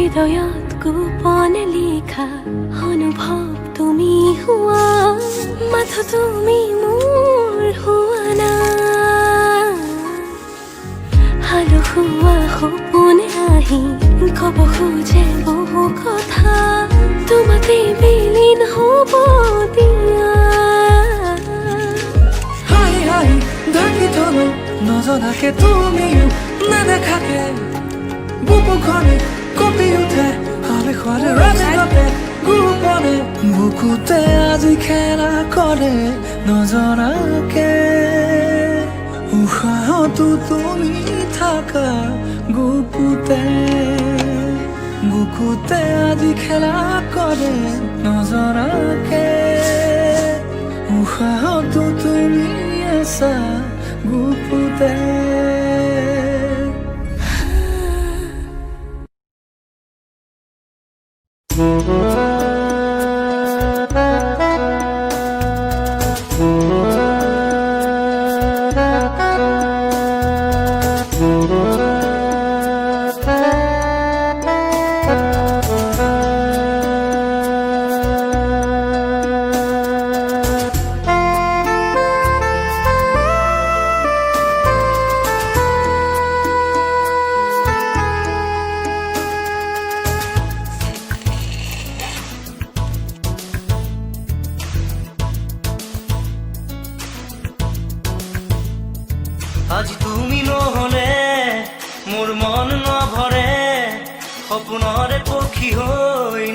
হৃদয়ত গোপনে লিখা অনুভৱ তুমি হোৱা মাথো তুমি মোৰ হোৱা না হালুৱা সপোনে আহি ক'ব খোজে বহু কথা তোমাতে বিলীন হ'ব দিয়া হাই হাই ঢাকি থলো নজনাকে তুমিও নেদেখাকে বুকুখনে কঁপি উঠে আবেশৰে ৰাতিতে গোপনে বুকুতে আজি খেলা কৰে নজনাকে উশাহতো তুমি থাকা বুকুতে বুকুতে আজি খেলা কৰে নজনাকে উশাহতো তুমি আছা বুকুতে আজি তুমি নহলে মোৰ মন নভৰে সপোনৰে পক্ষী হৈ